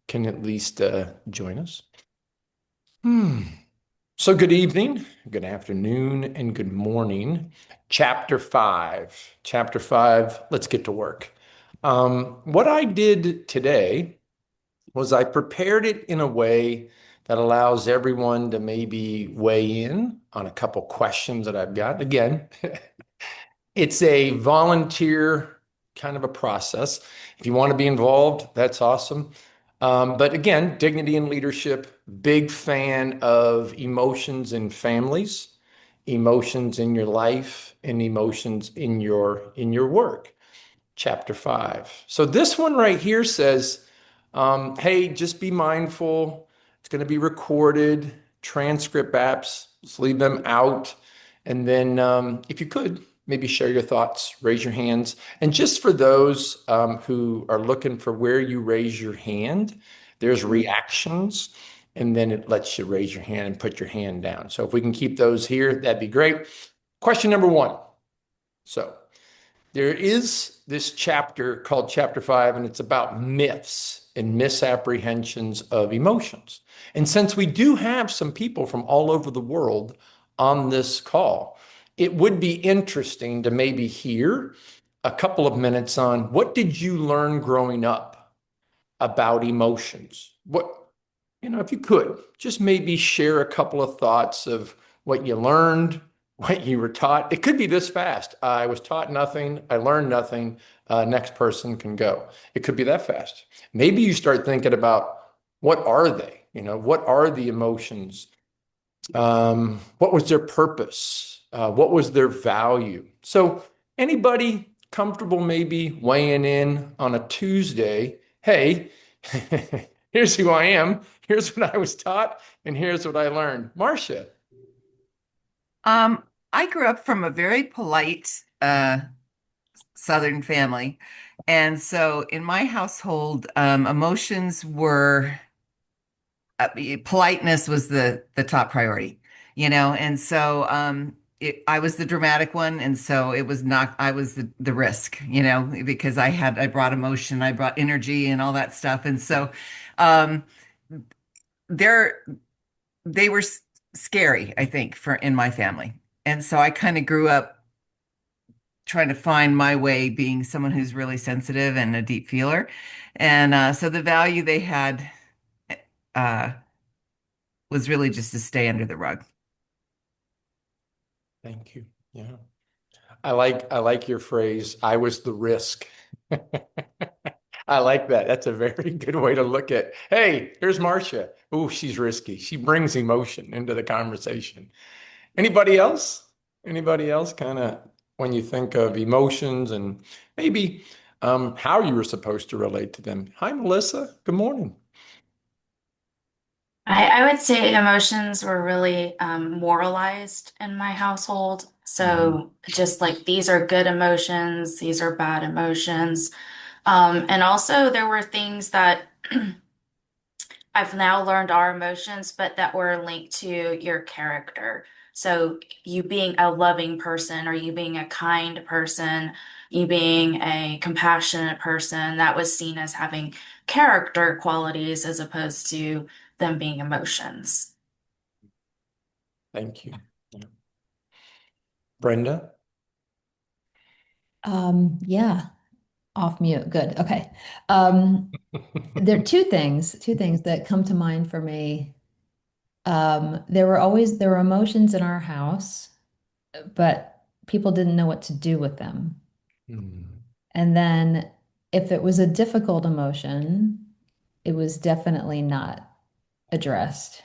can at least join us. Hmm. So good evening, good afternoon, and good morning. Chapter 5. Chapter 5, let's get to work. What I did today was I prepared it in a way that allows everyone to maybe weigh in on a couple questions that I've got. Again, it's a volunteer kind of a process. If you want to be involved, that's awesome. But again, dignity and leadership, big fan of emotions in families, emotions in your life, and emotions in your work. Chapter 5. So this one right here says, hey, just be mindful. It's going to be recorded, transcript apps, just leave them out. And then if you could, maybe share your thoughts, raise your hands. And just for those who are looking for where you raise your hand, there's reactions, and then it lets you raise your hand and put your hand down. So if we can keep those here, that'd be great. Question number 1. So there is this chapter called Chapter 5, and it's about myths and misapprehensions of emotions. And since we do have some people from all over the world on this call, it would be interesting to maybe hear a couple of minutes on what did you learn growing up about emotions? If you could, just maybe share a couple of thoughts of what you learned, what you were taught. It could be this fast. I was taught nothing. I learned nothing. Next person can go. It could be that fast. Maybe you start thinking about what are they? What are the emotions? What was their purpose? What was their value? So, anybody comfortable maybe weighing in on a Tuesday? Hey, here's who I am. Here's what I was taught, and here's what I learned. Marcia. Um, I grew up from a very polite Southern family. And so in my household, emotions were politeness was the top priority, and so I was the dramatic one, and so it was not I was the risk, because I brought emotion, I brought energy and all that stuff. And so um they're they were scary, I think, for in my family. And so I kind of grew up trying to find my way being someone who's really sensitive and a deep feeler. And so the value they had uh, was really just to stay under the rug. Thank you. Yeah. I like your phrase, I was the risk. I like that. That's a very good way to look at, hey, here's Marcia. Oh, she's risky. She brings emotion into the conversation. Anybody else? Anybody else kind of when you think of emotions and maybe how you were supposed to relate to them? Hi, Melissa. Good morning. I would say emotions were really moralized in my household. Mhm. So just like these are good emotions, these are bad emotions. And also there were things that I've now learned are emotions, but that were linked to your character. So you being a loving person, or you being a kind person, you being a compassionate person, that was seen as having character qualities as opposed to them being emotions. Thank you. Yeah. Brenda? Yeah, off mute. Good. Okay. There are two things that come to mind for me. There were emotions in our house, but people didn't know what to do with them. Hmm. And then if it was a difficult emotion, it was definitely not addressed.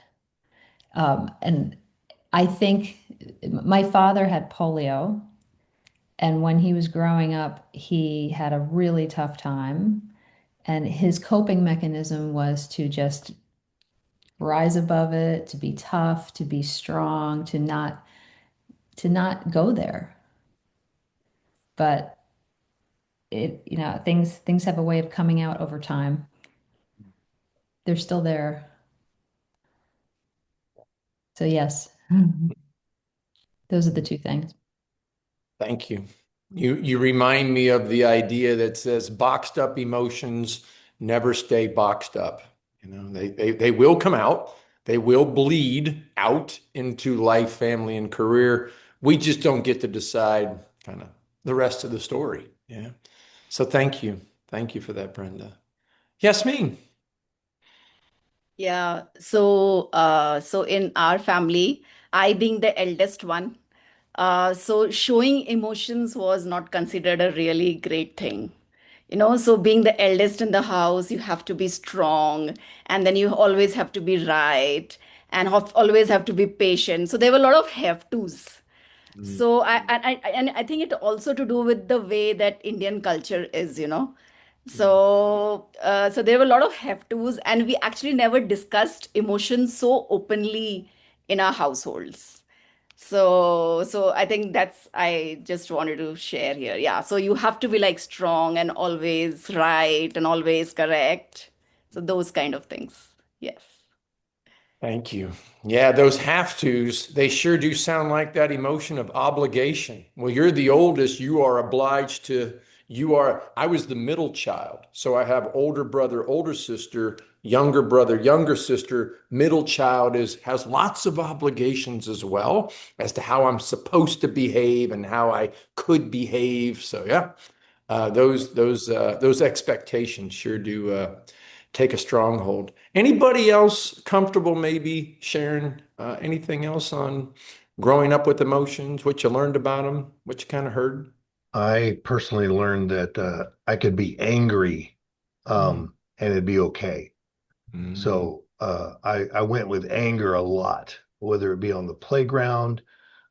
And I think my father had polio, and when he was growing up, he had a really tough time. And his coping mechanism was to just rise above it, to be tough, to be strong, to not go there. But things have a way of coming out over time. They're still there. So yes, those are the two things. Thank you. You remind me of the idea that says boxed up emotions never stay boxed up. They will come out. They will bleed out into life, family, and career. We just don't get to decide kind of the rest of the story. Yeah. So thank you. Thank you for that, Brenda. Yasmin. Yeah, so in our family, I being the eldest one, so showing emotions was not considered a really great thing. So being the eldest in the house, you have to be strong, and then you always have to be right, and always have to be patient. So there were a lot of have tos. Mm, So I think it also to do with the way that Indian culture is. mm. So there were a lot of have tos, and we actually never discussed emotions so openly in our households. So I think I just wanted to share here. Yeah. So you have to be like strong and always right and always correct. So those kind of things. Yes. Thank you. Yeah, those have tos, they sure do sound like that emotion of obligation. Well, you're the oldest, you are obliged to, I was the middle child. So I have older brother, older sister, younger brother, younger sister. Middle child has lots of obligations as well as to how I'm supposed to behave and how I could behave. So yeah, those expectations sure do take a stronghold. Anybody else comfortable maybe sharing anything else on growing up with emotions, what you learned about them, what you kind of heard? I personally learned that I could be angry Mm. and it'd be okay. Mm. So I went with anger a lot, whether it be on the playground.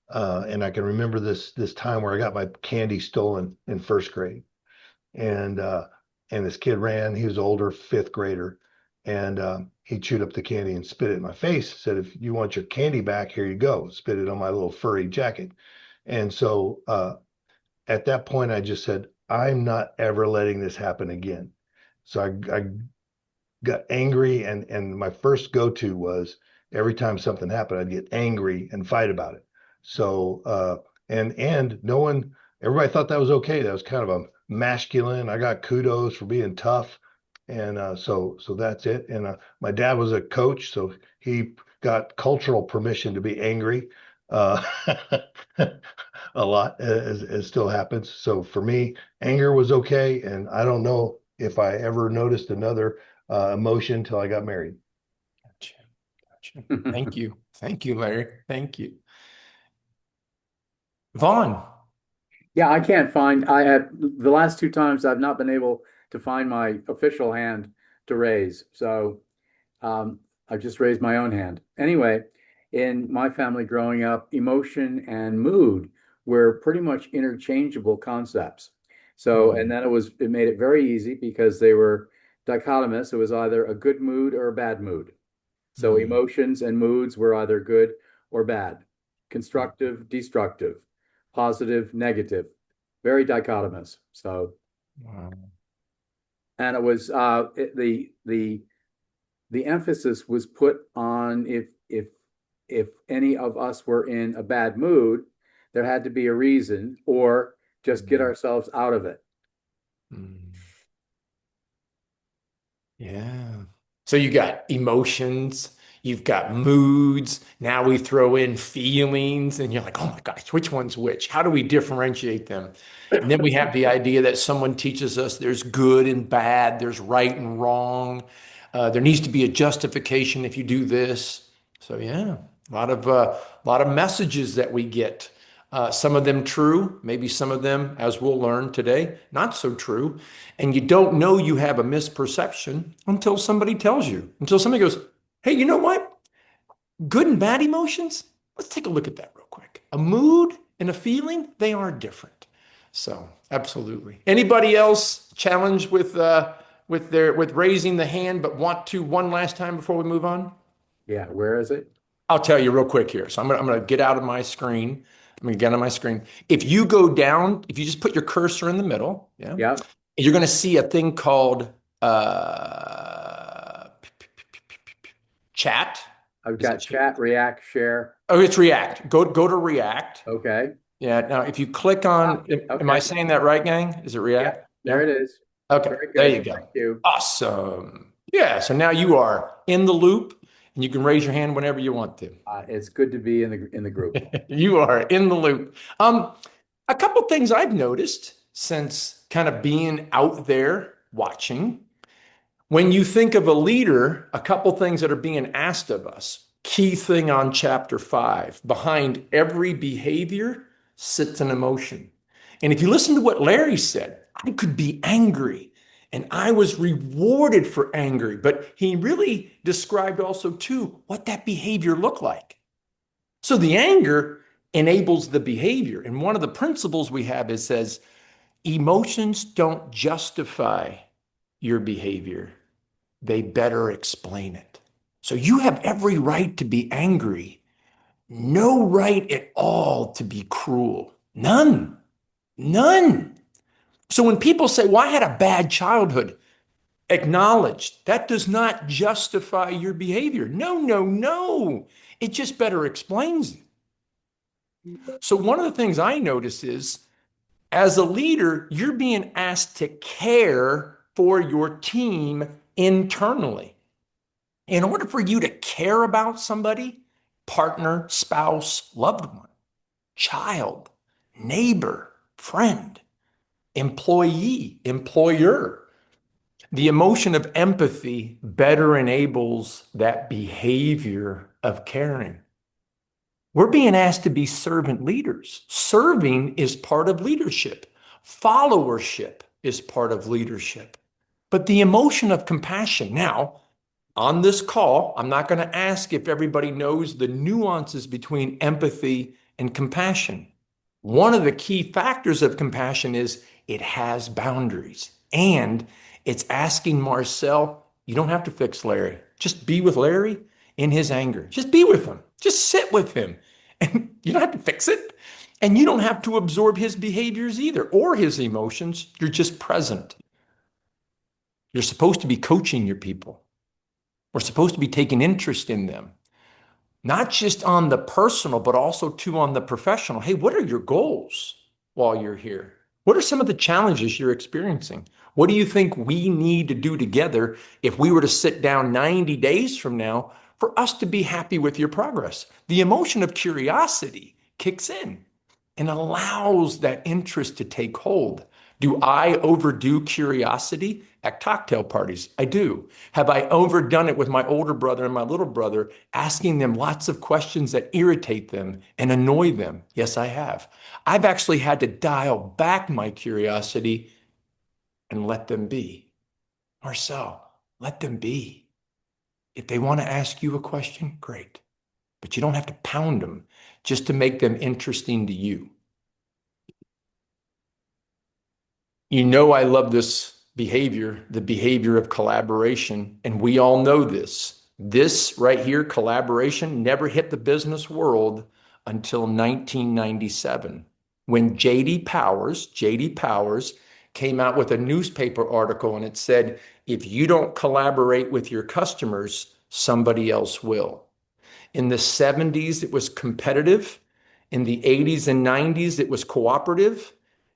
And I can remember this time where I got my candy stolen in first grade. And this kid ran, he was older, fifth grader, and he chewed up the candy and spit it in my face, said, "If you want your candy back, here you go." Spit it on my little furry jacket. And so at that point, I just said, I'm not ever letting this happen again. So I got angry, and my first go-to was every time something happened, I'd get angry and fight about it. So and no one, everybody thought that was okay. That was kind of a masculine. I got kudos for being tough, and so that's it. And my dad was a coach, so he got cultural permission to be angry. Uh, a lot as still happens. So for me, anger was okay, and I don't know if I ever noticed another emotion until I got married. Gotcha. Gotcha. Thank you. Thank you, Larry. Thank you. Vaughn. Yeah, I can't find. I had the last two times I've not been able to find my official hand to raise. So I've just raised my own hand. Anyway, in my family growing up, emotion and mood were pretty much interchangeable concepts. So, and Mm. then it made it very easy because they were dichotomous. It was either a good mood or a bad mood. So Mm. emotions and moods were either good or bad, constructive, destructive, positive, negative, very dichotomous. So, Wow. and it was the emphasis was put on if any of us were in a bad mood, there had to be a reason or just get Mm. ourselves out of it. Mm. Yeah. So you got emotions, you've got moods. Now we throw in feelings, and you're like, oh my gosh, which one's which? How do we differentiate them? And then we have the idea that someone teaches us there's good and bad, there's right and wrong. There needs to be a justification if you do this. So yeah, a lot of messages that we get. Some of them true, maybe some of them, as we'll learn today, not so true. And you don't know you have a misperception until somebody tells you, until somebody goes, hey, you know what? Good and bad emotions? Let's take a look at that real quick. A mood and a feeling, they are different. So, absolutely. Anybody else challenged with raising the hand, but want to one last time before we move on? Yeah, where is it? I'll tell you real quick here. So I'm gonna get out of my screen. I'm gonna get on my screen. If you go down, if you just put your cursor in the middle, yeah, Yeah, you're gonna see a thing called uh, chat. I've Is it got chat? chat, react, share. Oh, it's React. Go to React. Okay. Yeah. Now, if you click on, am I Okay. saying that right, gang? Is it Yeah, React? there Yeah. it is. Okay. Very There good. you go. Thank you. Awesome. Yeah, so now you are in the loop and you can raise your hand whenever you want to. It's good to be in the group. You are in the loop. A couple things I've noticed since kind of being out there watching. When you think of a leader, a couple things that are being asked of us. Key thing on chapter 5, behind every behavior sits an emotion. And if you listen to what Larry said, I could be angry and I was rewarded for angry, but he really described also too what that behavior looked like. So the anger enables the behavior. And one of the principles we have is says emotions don't justify your behavior. They better explain it. So you have every right to be angry, no right at all to be cruel. None. None. So when people say, well, I had a bad childhood, acknowledge that does not justify your behavior. No, no, no. It just better explains it. So one of the things I notice is as a leader, you're being asked to care for your team internally. In order for you to care about somebody, partner, spouse, loved one, child, neighbor, friend, employee, employer, the emotion of empathy better enables that behavior of caring. We're being asked to be servant leaders. Serving is part of leadership. Followership is part of leadership. But the emotion of compassion. Now, on this call, I'm not going to ask if everybody knows the nuances between empathy and compassion. One of the key factors of compassion is it has boundaries. And it's asking Marcel, you don't have to fix Larry. Just be with Larry in his anger. Just be with him. Just sit with him. And you don't have to fix it. And you don't have to absorb his behaviors either or his emotions. You're just present. You're supposed to be coaching your people. We're supposed to be taking interest in them, not just on the personal, but also too on the professional. Hey, what are your goals while you're here? What are some of the challenges you're experiencing? What do you think we need to do together if we were to sit down 90 days from now for us to be happy with your progress? The emotion of curiosity kicks in and allows that interest to take hold. Do I overdo curiosity at cocktail parties? I do. Have I overdone it with my older brother and my little brother, asking them lots of questions that irritate them and annoy them? Yes, I have. I've actually had to dial back my curiosity and let them be. Marcel, let them be. If they want to ask you a question, great. But you don't have to pound them just to make them interesting to you. You know, I love this behavior, the behavior of collaboration, and we all know this. This right here, collaboration, never hit the business world until 1997 when J.D. Powers came out with a newspaper article and it said, if you don't collaborate with your customers, somebody else will. In the 70s, it was competitive. In the 80s and 90s, it was cooperative.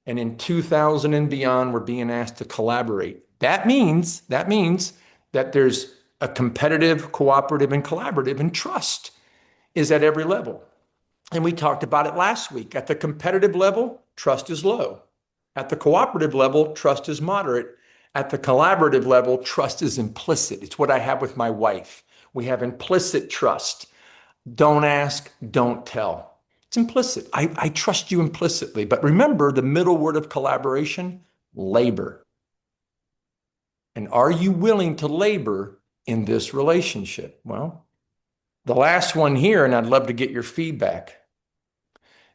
And in 2000 and beyond, we're being asked to collaborate. That means that there's a competitive, cooperative, and collaborative, and trust is at every level. And we talked about it last week. At the competitive level, trust is low. At the cooperative level, trust is moderate. At the collaborative level, trust is implicit. It's what I have with my wife. We have implicit trust. Don't ask, don't tell. It's implicit. I trust you implicitly. But remember the middle word of collaboration, labor. And are you willing to labor in this relationship? Well, the last one here, and I'd love to get your feedback.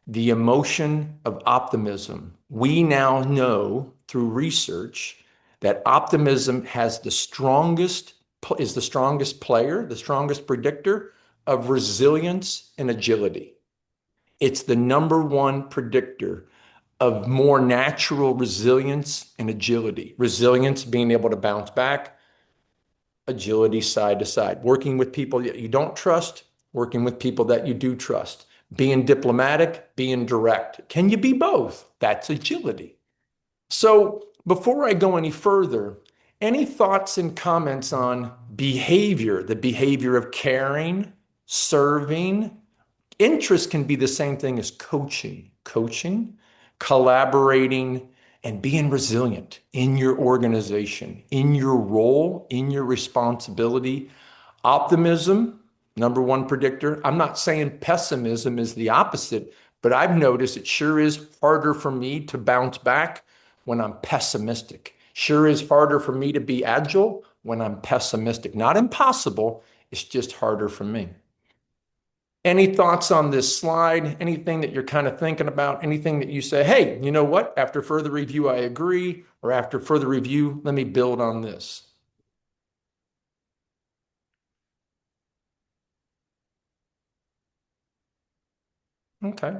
The emotion of optimism. We now know through research that optimism is the strongest player, the strongest predictor of resilience and agility. It's the number one predictor of more natural resilience and agility. Resilience, being able to bounce back, agility side to side. Working with people that you don't trust, working with people that you do trust. Being diplomatic, being direct. Can you be both? That's agility. So before I go any further, Any thoughts and comments on behavior, the behavior of caring, serving? Interest can be the same thing as coaching, collaborating, and being resilient in your organization, in your role, in your responsibility. Optimism, number one predictor. I'm not saying pessimism is the opposite, but I've noticed it sure is harder for me to bounce back when I'm pessimistic. Sure is harder for me to be agile when I'm pessimistic. Not impossible, it's just harder for me. Any thoughts on this slide? Anything that you're kind of thinking about? Anything that you say, hey, you know what? After further review, I agree, or after further review, let me build on this. Okay.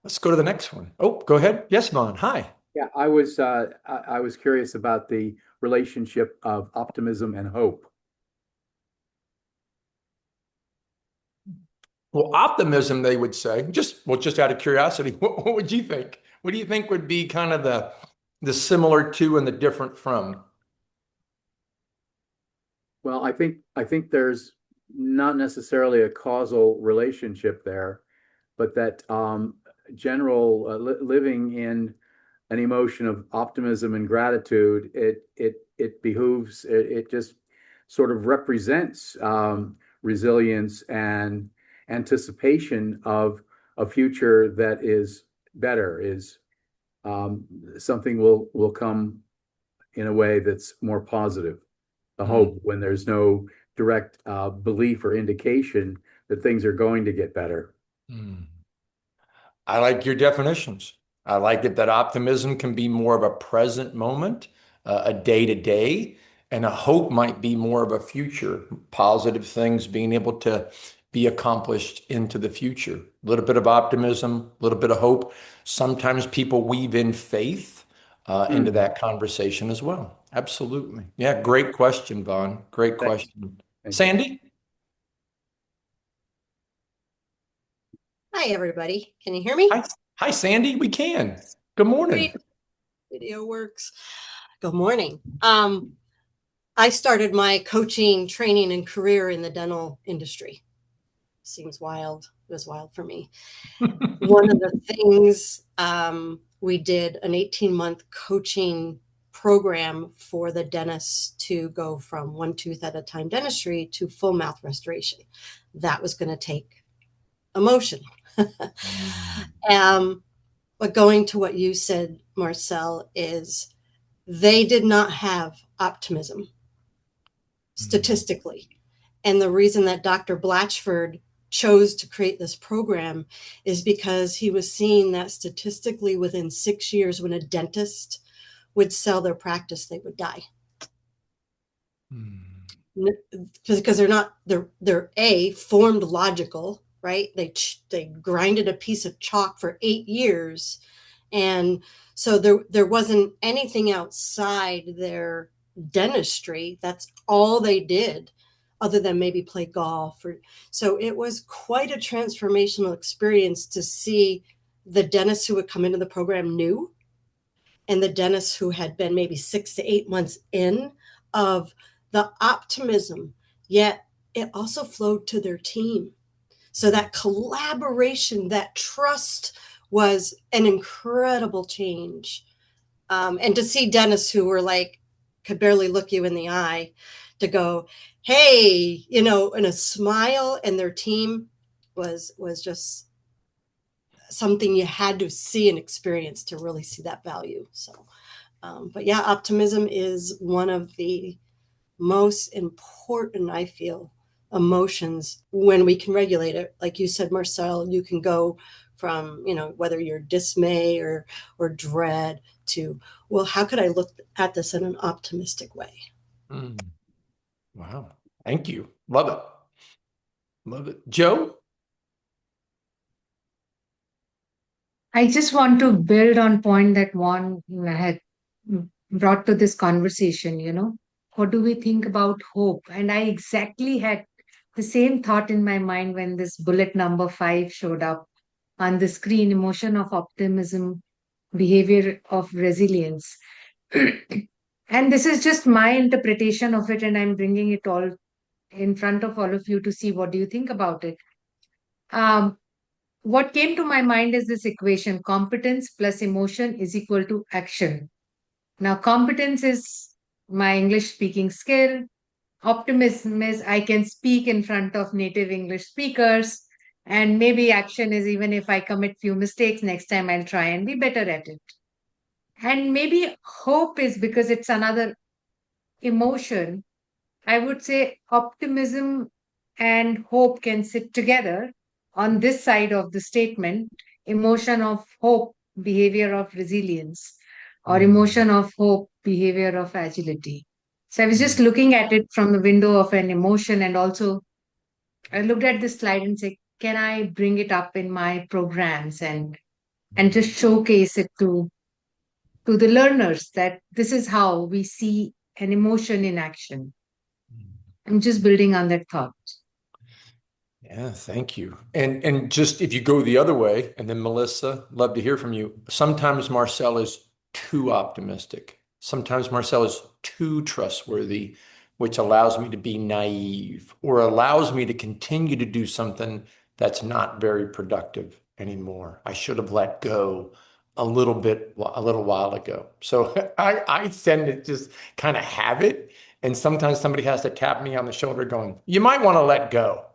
Let's go to the next one. Oh, go ahead. Yes, Vaughn. Hi. Yeah, I was curious about the relationship of optimism and hope. Well, optimism, they would say, just out of curiosity, what would you think? What do you think would be kind of the similar to and the different from? Well, I think there's not necessarily a causal relationship there, but that general living in an emotion of optimism and gratitude, it behooves, it just sort of represents resilience and anticipation of a future that is better, is something will come in a way that's more positive. The hope when there's no direct belief or indication that things are going to get better. Mm. I like your definitions. I like it that optimism can be more of a present moment, a day to day, and a hope might be more of a future, positive things being able to be accomplished into the future. A little bit of optimism, a little bit of hope. Sometimes people weave in faith into that conversation as well. Absolutely. Yeah, great question, Vaughn. Great Thanks. question. Thank you. Sandy? Hi, everybody. Can you hear me? Hi, Sandy. We can. Good morning. Great. Video works. Good morning. I started my coaching, training, and career in the dental industry. Seems wild. It was wild for me. One of the things we did an 18-month coaching program for the dentists to go from one tooth at a time dentistry to full mouth restoration. That was going to take emotion. But going to what you said, Marcel, is they did not have optimism statistically. And the reason that Dr. Blatchford chose to create this program is because he was seeing that statistically within 6 years, when a dentist would sell their practice, they would die. Because they're formed logical, right? They grinded a piece of chalk for 8 years, and so there wasn't anything outside their dentistry. That's all they did, other than maybe play golf. So it was quite a transformational experience to see the dentists who would come into the program new, and the dentists who had been maybe 6 to 8 months in, of the optimism, yet it also flowed to their team. So that collaboration, that trust was an incredible change. And to see dentists who were like, could barely look you in the eye, to go, hey, and a smile, and their team was just something you had to see and experience to really see that value. So, but yeah, optimism is one of the most important, I feel, emotions when we can regulate it. Like you said, Marcel, you can go from, whether you're dismay or dread to, well, how could I look at this in an optimistic way? Wow. Thank you. Love it. Love it. Joe? I just want to build on point that Juan had brought to this conversation, What do we think about hope? And I exactly had the same thought in my mind when this bullet number 5 showed up on the screen: emotion of optimism, behavior of resilience. And this is just my interpretation of it, and I'm bringing it all in front of all of you to see what do you think about it. Um, what came to my mind is this equation: competence plus emotion is equal to action. Now, competence is my English speaking skill. Optimism is I can speak in front of native English speakers. And maybe action is even if I commit few mistakes, next time I'll try and be better at it. And maybe hope is because it's another emotion. I would say optimism and hope can sit together on this side of the statement: emotion of hope, behavior of resilience, or emotion of hope, behavior of agility. So I was just looking at it from the window of an emotion, and also I looked at this slide and said, can I bring it up in my programs and just showcase it to the learners that this is how we see an emotion in action. I'm just building on that thought. Yeah, thank you. And just if you go the other way, and then Melissa, love to hear from you. Sometimes Marcel is too optimistic. Sometimes Marcel is too trustworthy, which allows me to be naive or allows me to continue to do something that's not very productive anymore. I should have let go a little bit, a little while ago. So I tend to just kind of have it. And sometimes somebody has to tap me on the shoulder going, you might want to let go.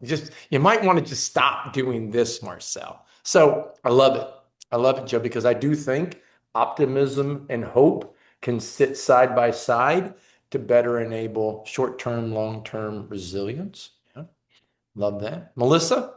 You might want to just stop doing this, Marcel. So I love it. I love it, Joe, because I do think optimism and hope can sit side by side to better enable short-term, long-term resilience. Yeah, love that. Melissa?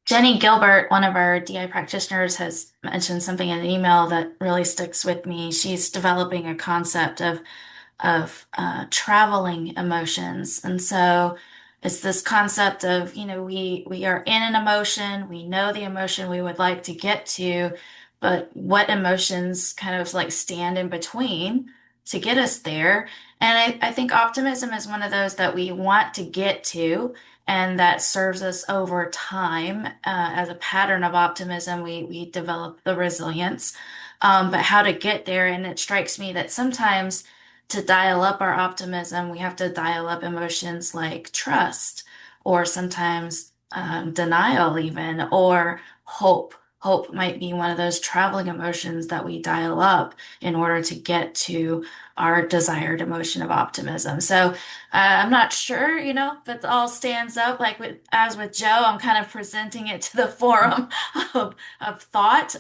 Jenny Gilbert, one of our DI practitioners, has mentioned something in an email that really sticks with me. She's developing a concept of traveling emotions. And so it's this concept of, we are in an emotion, we know the emotion we would like to get to, but what emotions kind of like stand in between to get us there. And I think optimism is one of those that we want to get to, and that serves us over time. As a pattern of optimism, we develop the resilience. But how to get there, and it strikes me that sometimes to dial up our optimism, we have to dial up emotions like trust, or sometimes denial, even, or hope. Hope might be one of those traveling emotions that we dial up in order to get to our desired emotion of optimism. So I'm not sure, if it all stands up like as with Joe. I'm kind of presenting it to the forum of thought,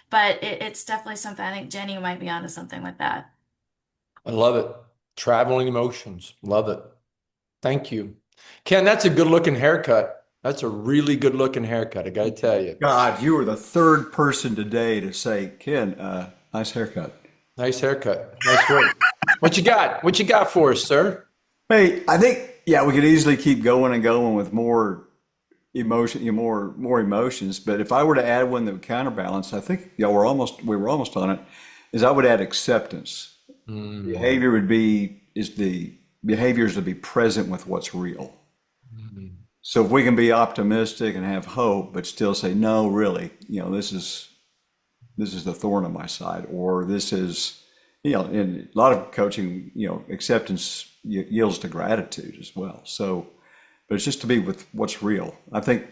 but it's definitely something. I think Jenny might be onto something with that. I love it. Traveling emotions. Love it. Thank you. Ken, that's a good looking haircut. That's a really good looking haircut, I got to tell you. God, you were the third person today to say, Ken, nice haircut. Nice haircut. Nice work. What you got? What you got for us, sir? Hey, I think, yeah, we could easily keep going and going with more emotion, more emotions. But if I were to add one that would counterbalance, I think, yeah, we were almost on it, is I would add acceptance. Behavior would be, is the behaviors to be present with what's real. So if we can be optimistic and have hope, but still say, no, really, this is the thorn on my side, or this is, in a lot of coaching, acceptance yields to gratitude as well. So, but it's just to be with what's real. I think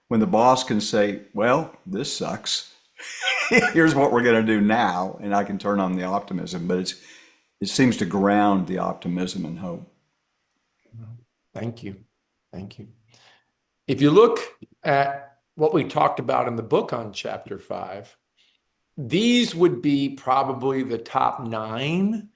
when the boss can say, well, this sucks, here's what we're going to do now, and I can turn on the optimism, but it seems to ground the optimism and hope. Thank you. Thank you. If you look at what we talked about in the book on chapter 5, these would be probably the top 9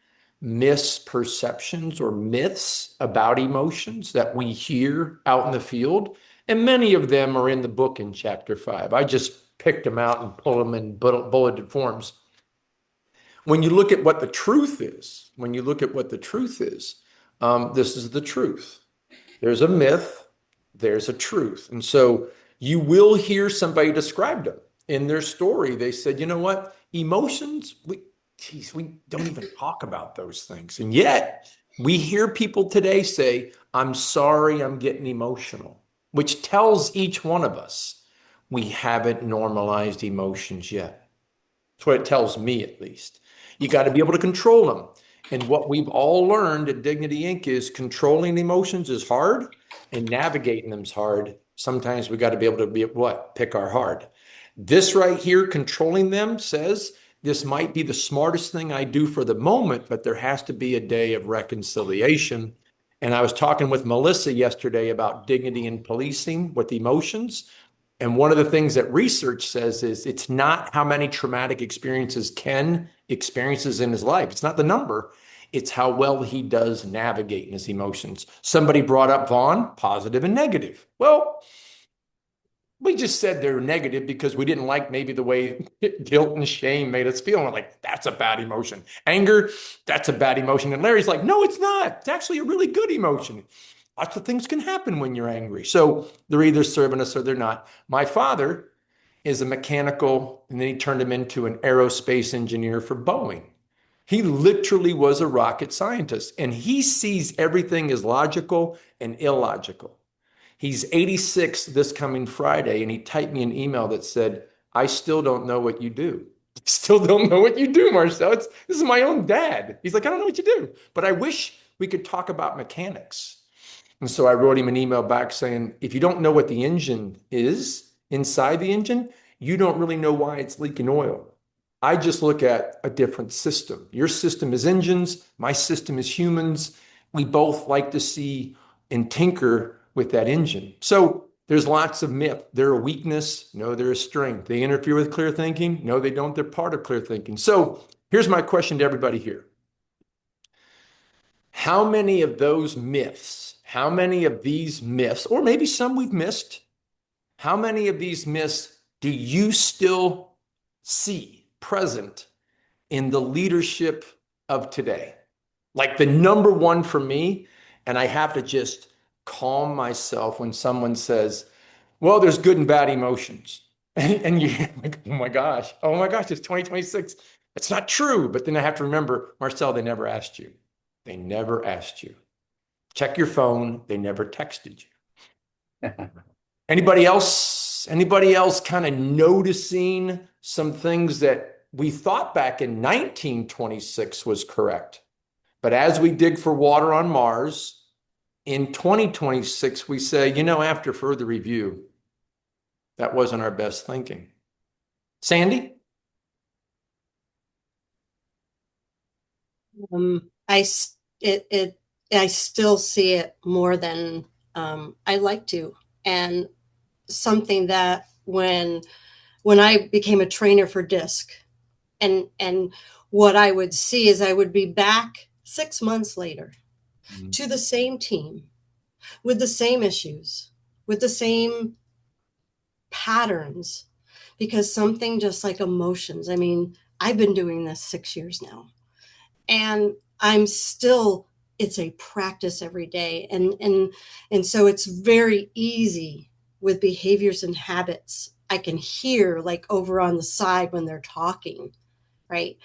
misperceptions or myths about emotions that we hear out in the field. And many of them are in the book in chapter 5. I just picked them out and pulled them in bulleted forms. When you look at what the truth is, this is the truth. There's a myth, there's a truth. And so you will hear somebody describe them in their story. They said, you know what? Emotions, we don't even talk about those things. And yet we hear people today say, I'm sorry, I'm getting emotional, which tells each one of us we haven't normalized emotions yet. That's what it tells me, at least. You got to be able to control them. And what we've all learned at Dignity Inc. is controlling emotions is hard and navigating them is hard. Sometimes we got to be able to be what? Pick our hard. This right here, controlling them, says this might be the smartest thing I do for the moment, but there has to be a day of reconciliation. And I was talking with Melissa yesterday about dignity in policing with emotions. And one of the things that research says is it's not how many traumatic experiences Ken experiences in his life. It's not the number. It's how well he does navigate in his emotions. Somebody brought up Vaughn, positive and negative. Well, we just said they're negative because we didn't like maybe the way guilt and shame made us feel. And we're like, that's a bad emotion. Anger, that's a bad emotion. And Larry's like, no, it's not. It's actually a really good emotion. Lots of things can happen when you're angry. So they're either serving us or they're not. My father is a mechanical, and then he turned him into an aerospace engineer for Boeing. He literally was a rocket scientist, and he sees everything as logical and illogical. He's 86 this coming Friday, and he typed me an email that said, I still don't know what you do. Still don't know what you do, Marcel. This is my own dad. He's like, I don't know what you do, but I wish we could talk about mechanics. And so I wrote him an email back saying, if you don't know what the engine is inside the engine, you don't really know why it's leaking oil. I just look at a different system. Your system is engines. My system is humans. We both like to see and tinker with that engine. So there's lots of myth. They're a weakness. No, they're a strength. They interfere with clear thinking. No, they don't. They're part of clear thinking. So here's my question to everybody here. How many of those myths, how many of these myths, or maybe some we've missed, how many of these myths do you still see present in the leadership of today? Like the number one for me, and I have to just calm myself when someone says, well, there's good and bad emotions. And you're like, oh my gosh, it's 2026. That's not true. But then I have to remember, Marcel, they never asked you. They never asked you. Check your phone. They never texted you. Anybody else? Anybody else kind of noticing some things that we thought back in 1926 was correct? But as we dig for water on Mars, in 2026, we say, after further review, that wasn't our best thinking. Sandy? I still see it more than I like to, and something that when I became a trainer for DISC, and what I would see is I would be back 6 months later to the same team with the same issues, with the same patterns, because something just like emotions. I mean, I've been doing this 6 years now, and I'm still, it's a practice every day. And so it's very easy with behaviors and habits. I can hear like over on the side when they're talking, right?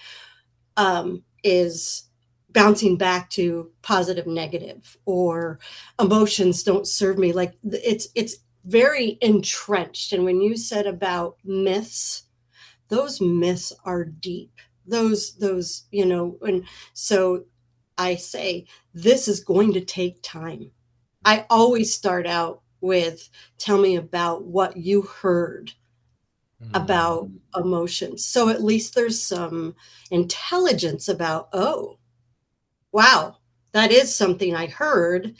Is bouncing back to positive, negative, or emotions don't serve me. Like it's very entrenched. And when you said about myths, those myths are deep. Those, and so I say, this is going to take time. I always start out with, tell me about what you heard about emotions. So at least there's some intelligence about, oh, wow, that is something I heard,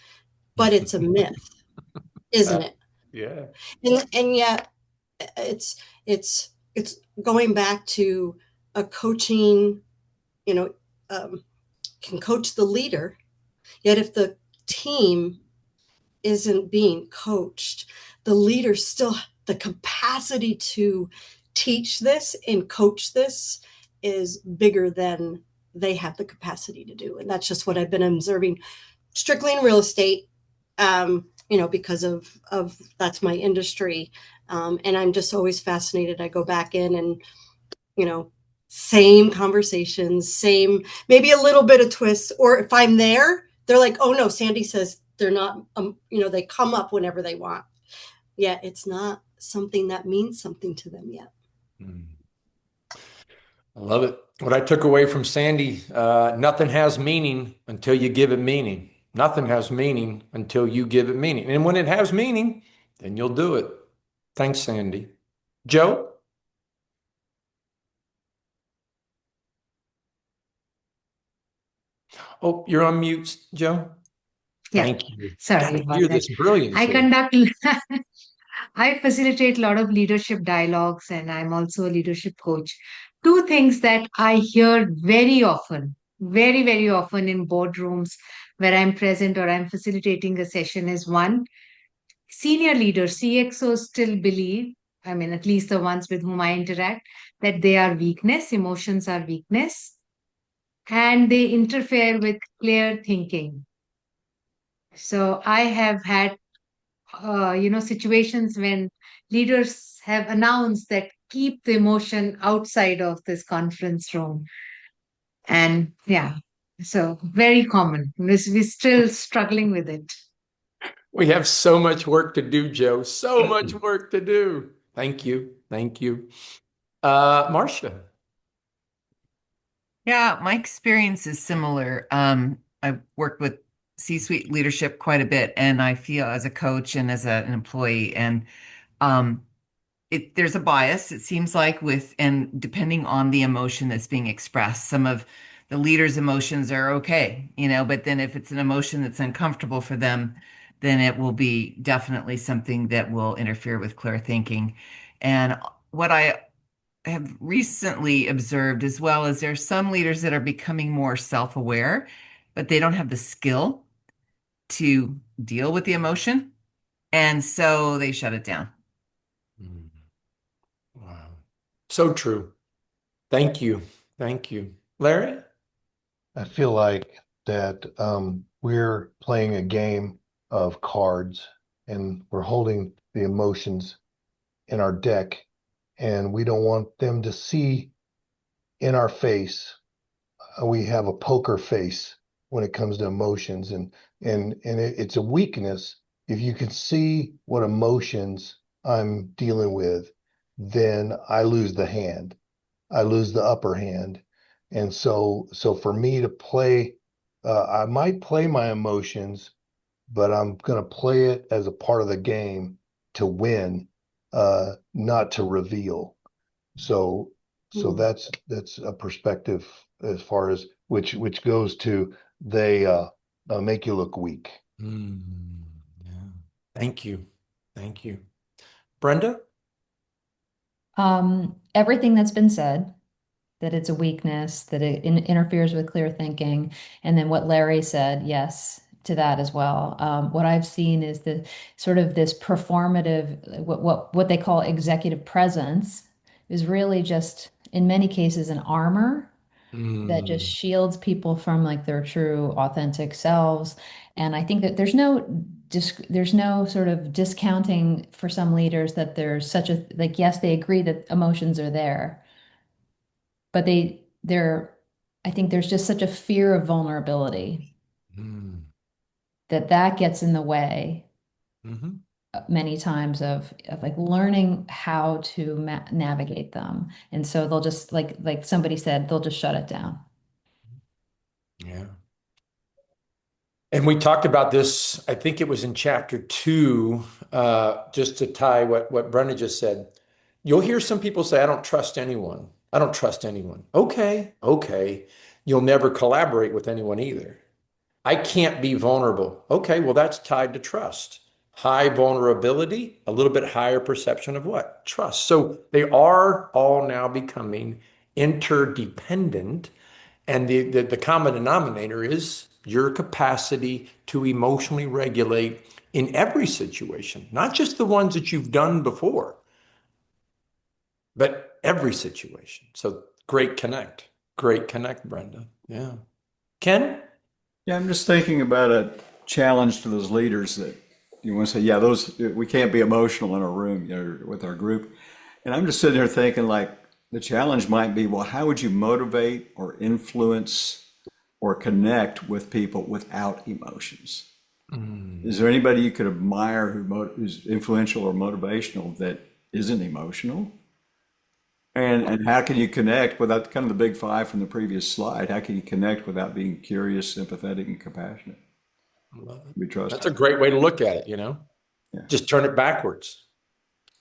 but it's a myth, isn't it? Yeah. And yet it's going back to a coaching, can coach the leader, yet if the team isn't being coached, the leader still, the capacity to teach this and coach this is bigger than they have the capacity to do. And that's just what I've been observing strictly in real estate, because of that's my industry. And I'm just always fascinated. I go back in and, same conversations, same, maybe a little bit of twist. Or if I'm there, they're like, oh no, Sandy says they're not, they come up whenever they want. Yet it's not something that means something to them yet. I love it. What I took away from Sandy, nothing has meaning until you give it meaning. Nothing has meaning until you give it meaning. And when it has meaning, then you'll do it. Thanks, Sandy. Joe? Oh, you're on mute, Joe. Yeah, Thank you. Got sorry to about hear that. this I brilliancy. conduct, I facilitate a lot of leadership dialogues, and I'm also a leadership coach. Two things that I hear very often, very, very often in boardrooms where I'm present or I'm facilitating a session is one, senior leaders, CXOs still believe, I mean, at least the ones with whom I interact, that they are weakness, emotions are weakness, and they interfere with clear thinking. So I have had situations when leaders have announced that keep the emotion outside of this conference room. And yeah, so very common. We're still struggling with it. We have so much work to do, Joe. So much work to do. Thank you. Thank you. Marcia. Yeah, my experience is similar. I've worked with C-suite leadership quite a bit, and I feel as a coach and as an employee, and um, there's a bias, it seems like, and depending on the emotion that's being expressed. Some of the leaders' emotions are okay, but then if it's an emotion that's uncomfortable for them, then it will be definitely something that will interfere with clear thinking. And what I have recently observed as well is there are some leaders that are becoming more self-aware, but they don't have the skill to deal with the emotion, and so they shut it down. Wow. So true. Thank you. Thank you. Larry? I feel like that we're playing a game of cards and we're holding the emotions in our deck, and we don't want them to see in our face. We have a poker face when it comes to emotions, and it's a weakness. If you can see what emotions I'm dealing with, then I lose the hand. I lose the upper hand. And so for me to play, I might play my emotions, but I'm going to play it as a part of the game to win, not to reveal. So so Mm. that's a perspective as far as which goes to they make you look weak. Yeah. Thank you. Thank you. Brenda? Everything that's been said, that it's a weakness, that it interferes with clear thinking. And then what Larry said, yes, to that as well. What I've seen is the sort of this performative, what they call executive presence, is really just in many cases an armor that just Mm, shields people from like their true authentic selves. And I think that there's no sort of discounting for some leaders that there's such a like yes, they agree that emotions are there, but they're I think there's just such a fear of vulnerability mm, that gets in the way mhm. many times of like learning how to navigate them. And so they'll just like somebody said, they'll just shut it down. Yeah. And we talked about this, I think it was in chapter 2, just to tie what Brenda just said. You'll hear some people say, I don't trust anyone. I don't trust anyone. Okay, okay. You'll never collaborate with anyone either. I can't be vulnerable. Okay, well, that's tied to trust. High vulnerability, a little bit higher perception of what? Trust. So they are all now becoming interdependent. And the common denominator is your capacity to emotionally regulate in every situation, not just the ones that you've done before, but every situation. So great connect, Brenda. Yeah. Ken? Yeah, I'm just thinking about a challenge to those leaders that you want to say, yeah, those we can't be emotional in a room, with our group. And I'm just sitting here thinking, like, the challenge might be, well, how would you motivate or influence or connect with people without emotions? Mm, Is there anybody you could admire who's influential or motivational that isn't emotional? And how can you connect without kind of the big five from the previous slide? How can you connect without being curious, sympathetic, and compassionate? Love it. Be That's a trustful. great way to look at it, Yeah. Just turn it backwards.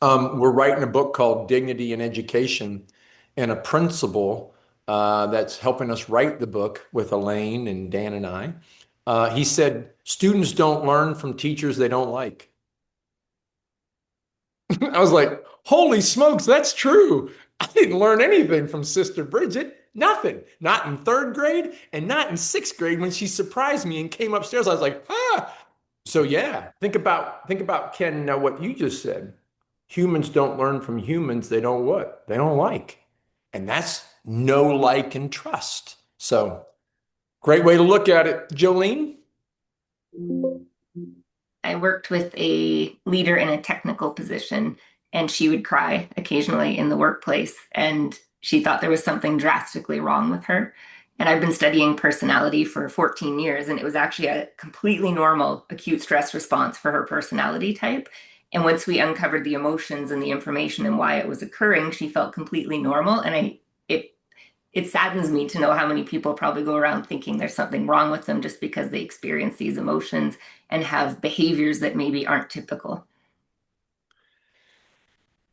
We're writing a book called Dignity in Education, and a principal that's helping us write the book with Elaine and Dan and I. He said, students don't learn from teachers they don't like. I was like, holy smokes, that's true. I didn't learn anything from Sister Bridget. Nothing. Not in third grade and not in sixth grade when she surprised me and came upstairs. I was like, ah. So yeah, think about Ken, what you just said. Humans don't learn from humans they don't what? They don't like. And that's no like and trust. So great way to look at it. Jolene? I worked with a leader in a technical position, and she would cry occasionally in the workplace. And she thought there was something drastically wrong with her. And I've been studying personality for 14 years, and it was actually a completely normal acute stress response for her personality type. And once we uncovered the emotions and the information and why it was occurring, she felt completely normal. And it it saddens me to know how many people probably go around thinking there's something wrong with them just because they experience these emotions and have behaviors that maybe aren't typical.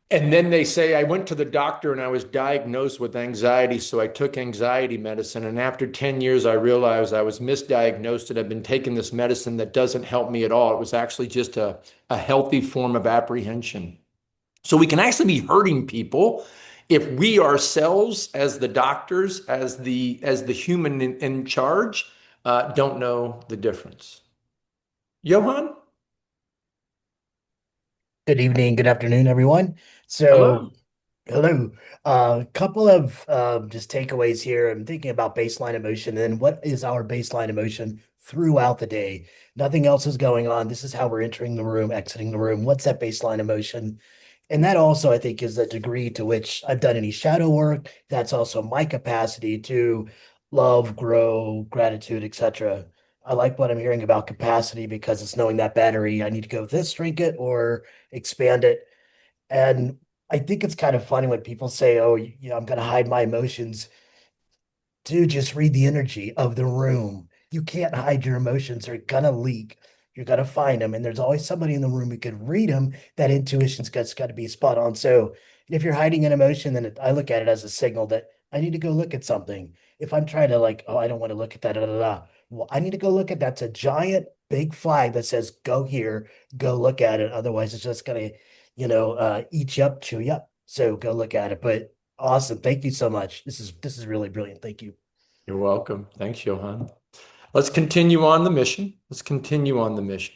And then they say, I went to the doctor and I was diagnosed with anxiety, so I took anxiety medicine. And after 10 years, I realized I was misdiagnosed and I've been taking this medicine that doesn't help me at all. It was actually just a healthy form of apprehension. So we can actually be hurting people if we ourselves, as the doctors, as the human in charge, don't know the difference. Johan? Good evening, good afternoon, everyone. So, Hello. hello. A couple of just takeaways here. I'm thinking about baseline emotion and what is our baseline emotion throughout the day. Nothing else is going on. This is how we're entering the room, exiting the room. What's that baseline emotion? And that also, I think, is the degree to which I've done any shadow work. That's also my capacity to love, grow, gratitude, etc. I like what I'm hearing about capacity because it's knowing that battery, I need to go with this, shrink it, or expand it. And I think it's kind of funny when people say, oh, I'm going to hide my emotions. Dude, just read the energy of the room. You can't hide your emotions. They're gonna leak. You're gonna find them. And there's always somebody in the room who can read them. That intuition's got to be spot on. So if you're hiding an emotion, then I look at it as a signal that I need to go look at something. If I'm trying to like, oh, I don't want to look at that, da, da, da. Well, I need to go look at that's a giant big flag that says go here, go look at it. Otherwise, it's just gonna, eat you up, chew you up. So go look at it. But awesome. Thank you so much. This is really brilliant. Thank you. You're welcome. Thanks, Johan. Let's continue on the mission. Let's continue on the mission.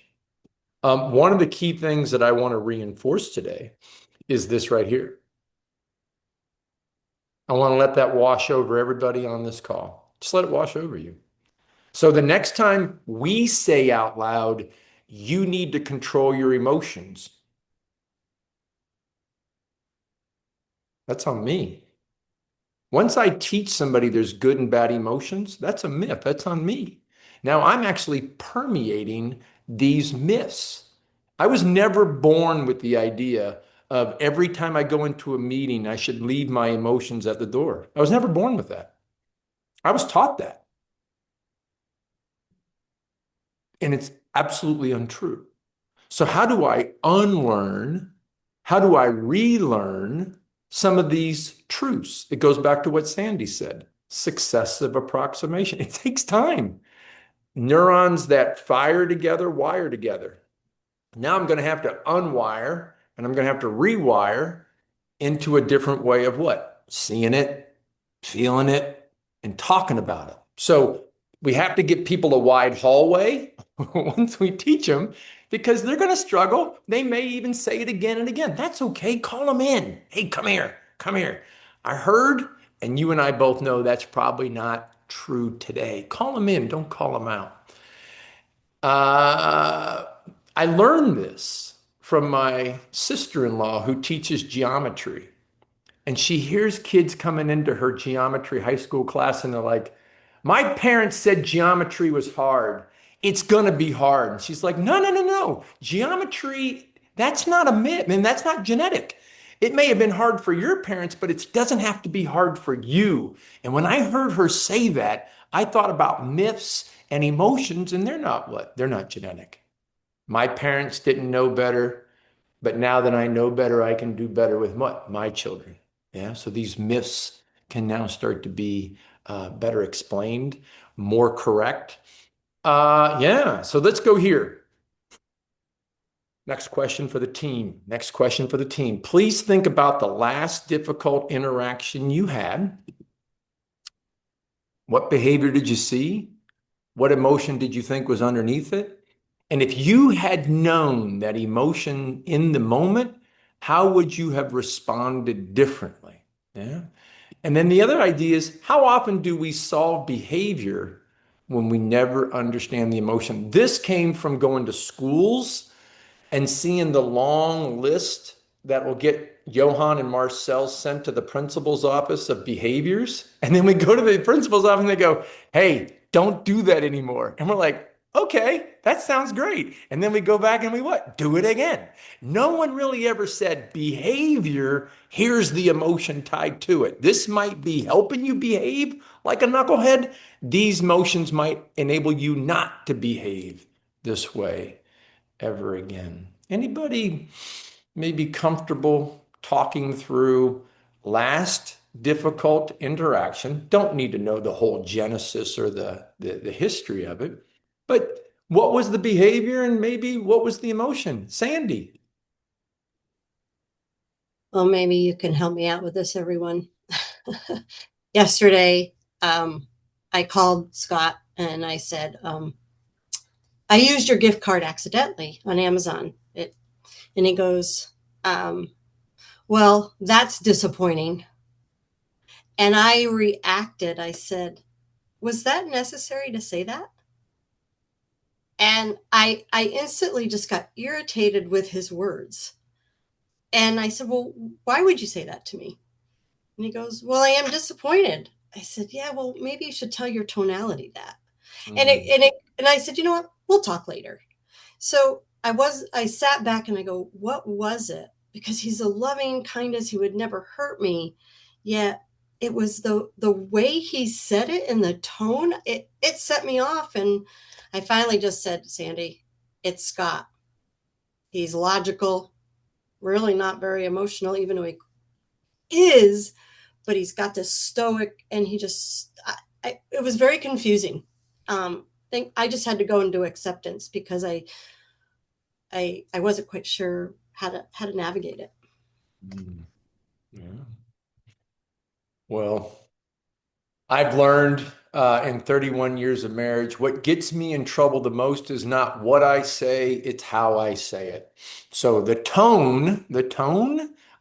One of the key things that I want to reinforce today is this right here. I want to let that wash over everybody on this call. Just let it wash over you. So the next time we say out loud, you need to control your emotions, that's on me. Once I teach somebody there's good and bad emotions, that's a myth. That's on me. Now I'm actually permeating these myths. I was never born with the idea of every time I go into a meeting, I should leave my emotions at the door. I was never born with that. I was taught that. And it's absolutely untrue. So how do I unlearn? How do I relearn some of these truths? It goes back to what Sandy said, successive approximation. It takes time. Neurons that fire together, wire together. Now I'm going to have to unwire and I'm going to have to rewire into a different way of what? Seeing it, feeling it, and talking about it. So we have to give people a wide hallway once we teach them because they're going to struggle. They may even say it again and again. That's okay. Call them in. Hey, come here. Come here. I heard, and you and I both know that's probably not true today. Call them in. Don't call them out. I learned this from my sister-in-law who teaches geometry. And she hears kids coming into her geometry high school class and they're like, my parents said geometry was hard. It's going to be hard. And she's like, no, no, no, no. Geometry, that's not a myth. I mean, that's not genetic. It may have been hard for your parents, but it doesn't have to be hard for you. And when I heard her say that, I thought about myths and emotions, and they're not what? They're not genetic. My parents didn't know better, but now that I know better, I can do better with what? My children. Yeah. So these myths can now start to be better explained, more correct. Yeah. So let's go here. Next question for the team. Next question for the team. Please think about the last difficult interaction you had. What behavior did you see? What emotion did you think was underneath it? And if you had known that emotion in the moment, how would you have responded differently? Yeah. And then the other idea is, how often do we solve behavior when we never understand the emotion? This came from going to schools and seeing the long list that will get Johan and Marcel sent to the principal's office of behaviors. And then we go to the principal's office and they go, hey, don't do that anymore. And we're like, okay, that sounds great. And then we go back and we what? Do it again. No one really ever said behavior, here's the emotion tied to it. This might be helping you behave like a knucklehead. These motions might enable you not to behave this way ever again. Anybody maybe comfortable talking through last difficult interaction? Don't need to know the whole genesis or the history of it, but what was the behavior and maybe what was the emotion? Sandy. Well, maybe you can help me out with this, everyone. Yesterday, I called Scott and I said, I used your gift card accidentally on Amazon. And he goes, well, that's disappointing. And I reacted. I said, was that necessary to say that? And I instantly just got irritated with his words. And I said, well, why would you say that to me? And he goes, well, I am disappointed. I said, yeah, well, maybe you should tell your tonality that. And I said, you know what? We'll talk later. So I sat back and I go, what was it? Because he's a loving kindness. He would never hurt me. Yet it was the way he said it and the tone, it set me off. And I finally just said, Sandy, it's Scott. He's logical, really not very emotional, even though he is, but he's got this stoic and he just, it was very confusing. I just had to go into acceptance because I wasn't quite sure how to navigate it. Yeah. Well, I've learned in 31 years of marriage, what gets me in trouble the most is not what I say, it's how I say it. So the tone,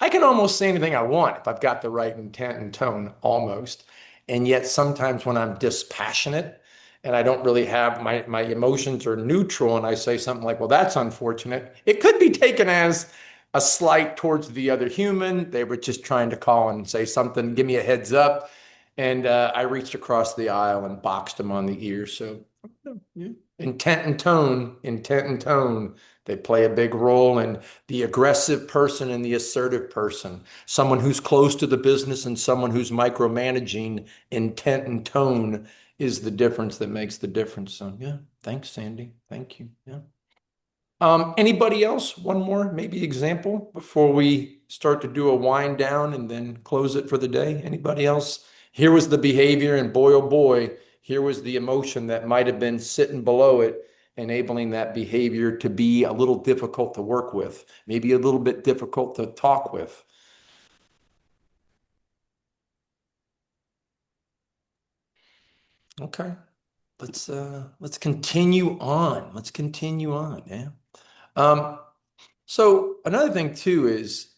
I can almost say anything I want if I've got the right intent and tone, almost. And yet sometimes when I'm dispassionate and I don't really have my emotions are neutral and I say something like, well, that's unfortunate, it could be taken as a slight towards the other human. They were just trying to call and say something, give me a heads up. And I reached across the aisle and boxed him on the ear. So yeah. Intent and tone, they play a big role in the aggressive person and the assertive person. Someone who's close to the business and someone who's micromanaging. Intent and tone is the difference that makes the difference. So yeah, thanks, Sandy. Thank you. Yeah. Anybody else? One more maybe example before we start to do a wind down and then close it for the day. Anybody else? Here was the behavior, and boy, oh boy, here was the emotion that might have been sitting below it, enabling that behavior to be a little difficult to work with, maybe a little bit difficult to talk with. Okay, let's continue on. Let's continue on. Yeah. So another thing too is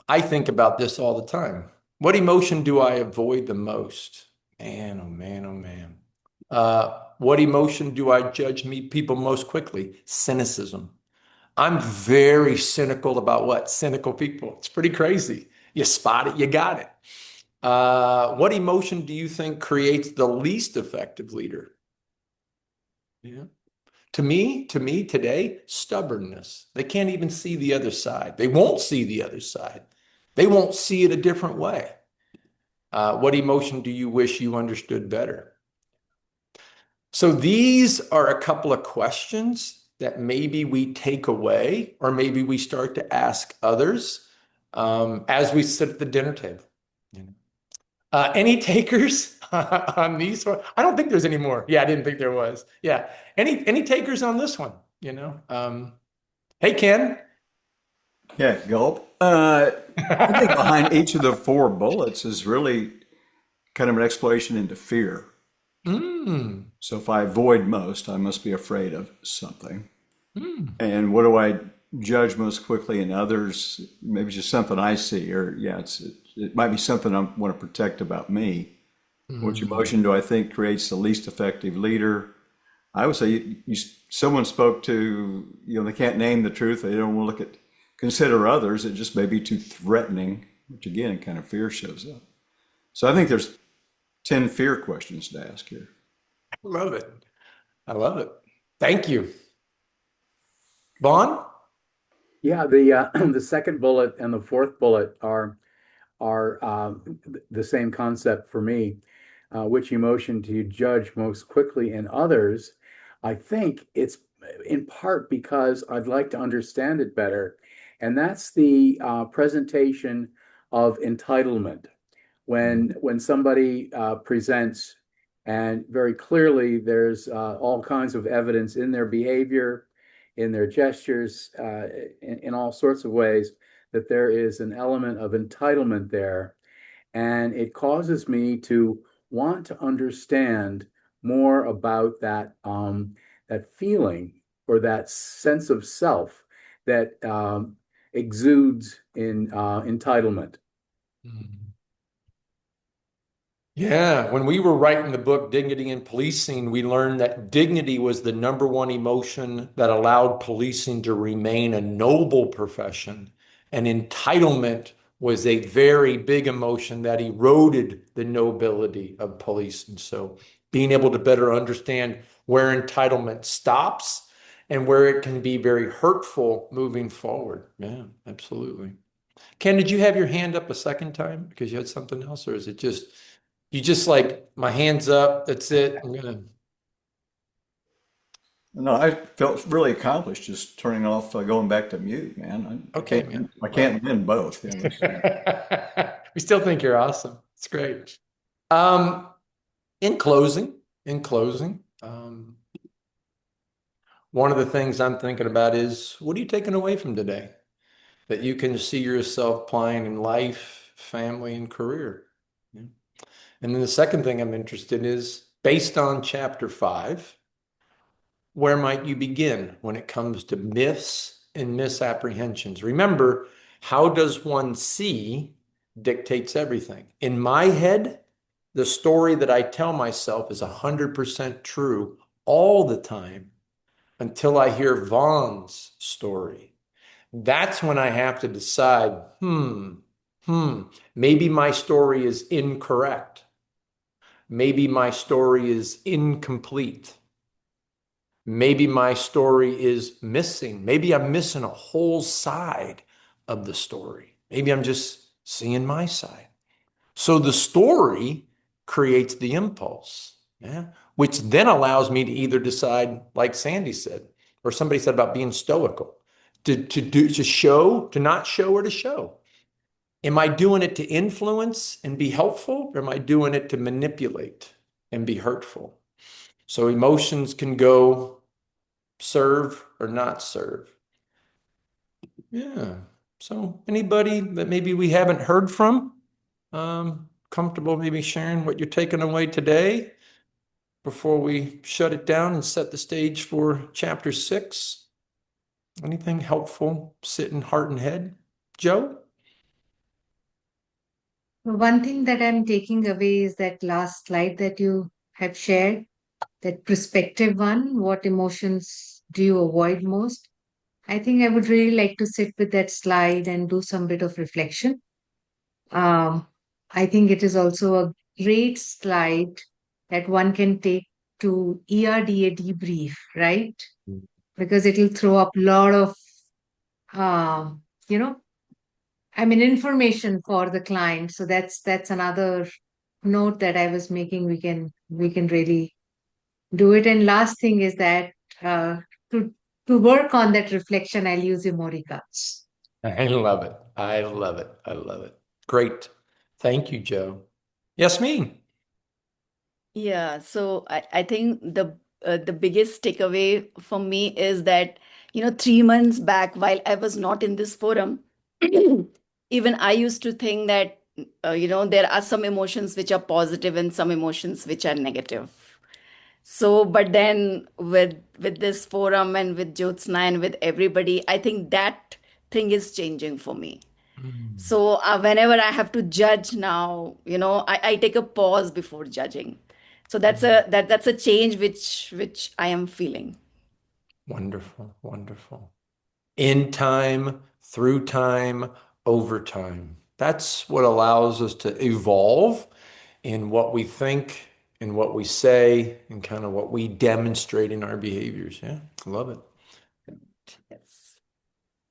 I think about this all the time. What emotion do I avoid the most? Man, oh man, oh man. What emotion do I judge people most quickly? Cynicism. I'm very cynical about what? Cynical people. It's pretty crazy. You spot it, you got it. What emotion do you think creates the least effective leader? Yeah. To me today, stubbornness. They can't even see the other side. They won't see the other side. They won't see it a different way. What emotion do you wish you understood better? So these are a couple of questions that maybe we take away, or maybe we start to ask others as we sit at the dinner table. Any takers on these one? I don't think there's any more. Yeah, I didn't think there was. Yeah. Any takers on this one? Hey, Ken. Yeah, gulp. I think behind each of the four bullets is really kind of an exploration into fear. Mm, So if I avoid most, I must be afraid of something. mm, And what do I judge most quickly in others? Maybe it's just something I see, or yeah, it might be something I want to protect about me. Which mm. emotion do I think creates the least effective leader? I would say someone spoke to, they can't name the truth. They don't want to consider others. It just may be too threatening, which again, kind of fear shows up. So I think there's 10 fear questions to ask here. I love it. I love it. Thank you. Vaughn? Yeah, the the second bullet and the fourth bullet are the same concept for me. Which emotion do you judge most quickly in others? I think it's in part because I'd like to understand it better, and that's the presentation of entitlement. When somebody presents, and very clearly there's all kinds of evidence in their behavior, in their gestures, in all sorts of ways, that there is an element of entitlement there. And it causes me to want to understand more about that feeling or that sense of self that exudes in entitlement. Mm. Yeah, when we were writing the book Dignity in Policing, we learned that dignity was the number one emotion that allowed policing to remain a noble profession, and entitlement was a very big emotion that eroded the nobility of policing. So being able to better understand where entitlement stops and where it can be very hurtful moving forward. Yeah, absolutely. Ken, did you have your hand up a second time because you had something else, or is it just you just like my hands up, that's it. I'm gonna No, I felt really accomplished just turning off, going back to mute, man. I okay, can't, man. I Well, can't win both. Yeah, we still think you're awesome. It's great. Um, in closing, one of the things I'm thinking about is what are you taking away from today that you can see yourself applying in life, family, and career? Yeah. And then the second thing I'm interested in is based on chapter 5. Where might you begin when it comes to myths and misapprehensions? Remember, how does one see dictates everything. In my head, the story that I tell myself is 100% true all the time until I hear Vaughn's story. That's when I have to decide, maybe my story is incorrect. Maybe my story is incomplete. Maybe my story is missing. Maybe I'm missing a whole side of the story. Maybe I'm just seeing my side. So the story creates the impulse, yeah, which then allows me to either decide, like Sandy said, or somebody said about being stoical, to show, to not show, or to show. Am I doing it to influence and be helpful, or am I doing it to manipulate and be hurtful? So emotions can go serve or not serve. Yeah. So anybody that maybe we haven't heard from, comfortable maybe sharing what you're taking away today before we shut it down and set the stage for chapter 6? Anything helpful sit in heart and head? Joe? One thing that I'm taking away is that last slide that you have shared, that perspective one, what emotions do you avoid most? I think I would really like to sit with that slide and do some bit of reflection. Um, I think it is also a great slide that one can take to ERDA debrief, right? Because it will throw up a lot of, uh, you know, I mean, information for the client. So that's another note that I was making. We can really do it. And last thing is that uh, to to work on that reflection, I'll use emoticons. I love it. I love it. I love it. Great. Thank you, Joe. Yes, me. Yeah, so I think the biggest takeaway for me is that, 3 months back, while I was not in this forum, even I used to think that, there are some emotions which are positive and some emotions which are negative. So, but then with this forum and with Jyotsna and with everybody, I think that thing is changing for me. Mm. So whenever I have to judge now, I take a pause before judging. So that's a change which I am feeling. Wonderful. Wonderful. In time, through time, over time. That's what allows us to evolve in what we think and what we say and kind of what we demonstrate in our behaviors. Yeah, I love it. Yes.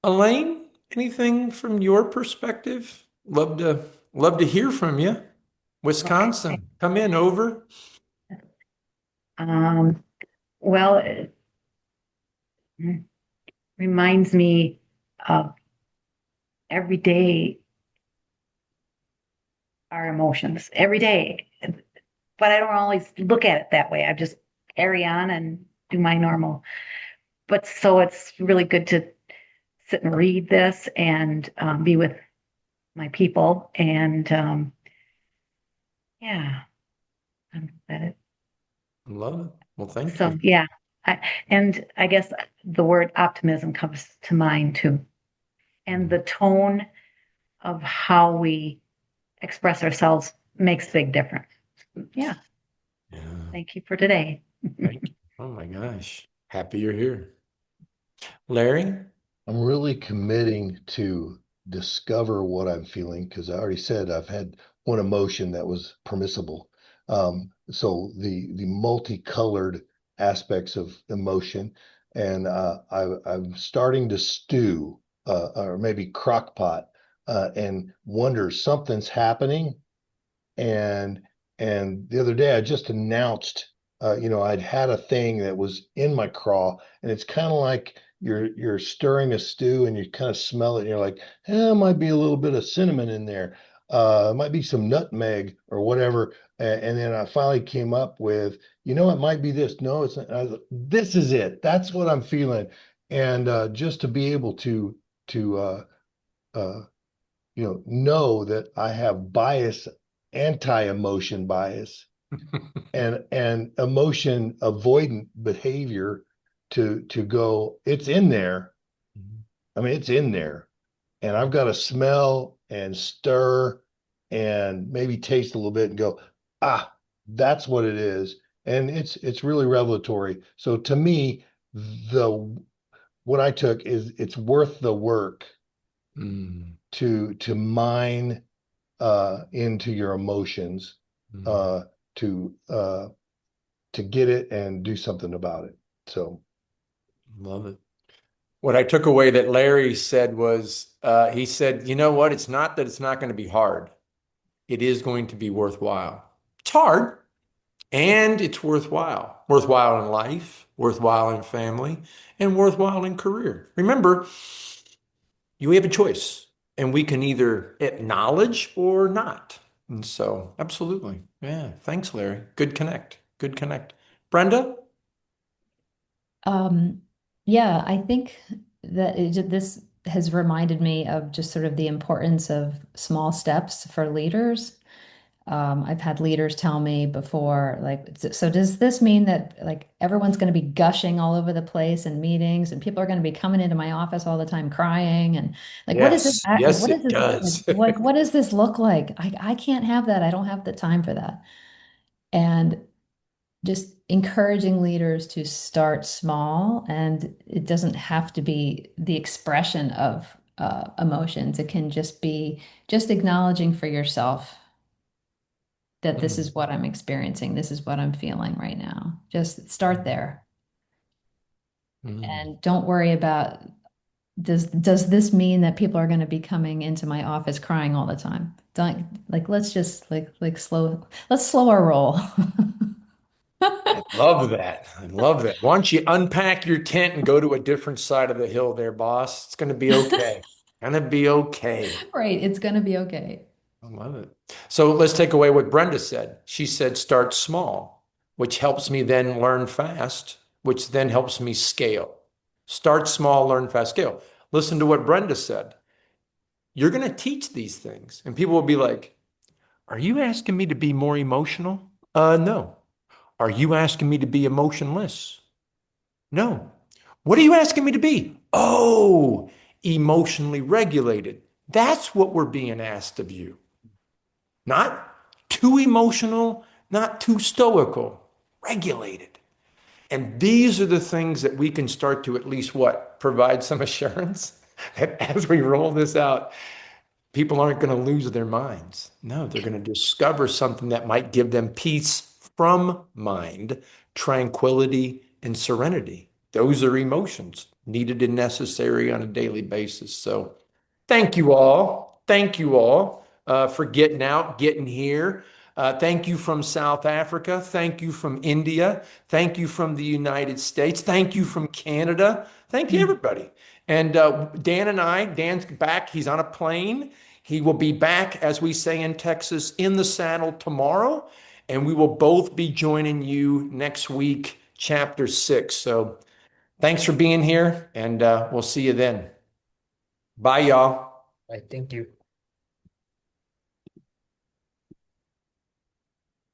Elaine, anything from your perspective? Love to hear from you. Okay. Wisconsin, come in over. Um, well, it reminds me of every day our emotions, every day. But I don't always look at it that way. I just carry on and do my normal. But so it's really good to sit and read this and be with my people. And yeah, that it. Love it. Well, thank So you. yeah, and I guess the word optimism comes to mind too, and the tone of how we express ourselves makes a big difference. Yeah, Yeah, thank you for today. thank you. Oh my gosh. Happy you're here. Larry? I'm really committing to discover what I'm feeling because I already said I've had one emotion that was permissible. So the multicolored aspects of emotion, and I'm starting to stew or maybe crock pot and wonder something's happening and the other day I just announced, I'd had a thing that was in my craw, and it's kind of like you're stirring a stew, and you kind of smell it, and you're like, might be a little bit of cinnamon in there, it might be some nutmeg or whatever, and then I finally came up with, it might be this. No, it's not. I was like, this is it. That's what I'm feeling, and just to be able to uh, know that I have bias, anti-emotion bias, and emotion avoidant behavior to go, it's in there. I mean, it's in there. And I've got to smell and stir and maybe taste a little bit and go, that's what it is. And it's really revelatory. So to me, the what I took is it's worth the work Mm, to mine into your emotions mm. uh, to uh, to get it and do something about it. So Love it. What I took away that Larry said was, he said, you know what? It's not that it's not going to be hard. It is going to be worthwhile. It's hard and it's worthwhile. Worthwhile in life, worthwhile in family, and worthwhile in career. Remember, you have a choice and we can either acknowledge or not. And so, absolutely. Yeah. Thanks, Larry. Good connect. Good connect. Brenda? Um, yeah, I think that this has reminded me of just sort of the importance of small steps for leaders. I've had leaders tell me before, like, so does this mean that like everyone's going to be gushing all over the place in meetings and people are going to be coming into my office all the time crying and like what is this Yes. like Yes, what is it this does. like what does this look like? I can't have that. I don't have the time for that. And just encouraging leaders to start small, and it doesn't have to be the expression of emotions. It can just be just acknowledging for yourself that this is what I'm experiencing, this is what I'm feeling right now. Just start there Mm. and don't worry about does this mean that people are going to be coming into my office crying all the time? Don't like let's just let's slow our roll. I love that. I love that. Why don't you unpack your tent and go to a different side of the hill there, boss? It's going to be okay. Gonna be okay. Right, it's going to be okay. I love it. So let's take away what Brenda said. She said, start small, which helps me then learn fast, which then helps me scale. Start small, learn fast, scale. Listen to what Brenda said. You're going to teach these things, and people will be like, are you asking me to be more emotional? No. Are you asking me to be emotionless? No. What are you asking me to be? Oh, emotionally regulated. That's what we're being asked of you. Not too emotional, not too stoical, regulated. And these are the things that we can start to at least what? Provide some assurance that as we roll this out, people aren't going to lose their minds. No, they're going to discover something that might give them peace from mind, tranquility, and serenity. Those are emotions needed and necessary on a daily basis. So thank you all. Thank you all for getting out, getting here. Thank you from South Africa. Thank you from India. Thank you from the United States. Thank you from Canada. Thank you, everybody. And Dan's back. He's on a plane. He will be back, as we say in Texas, in the saddle tomorrow. And we will both be joining you next week, chapter 6. So thanks for being here, and we'll see you then. Bye, y'all. I thank you.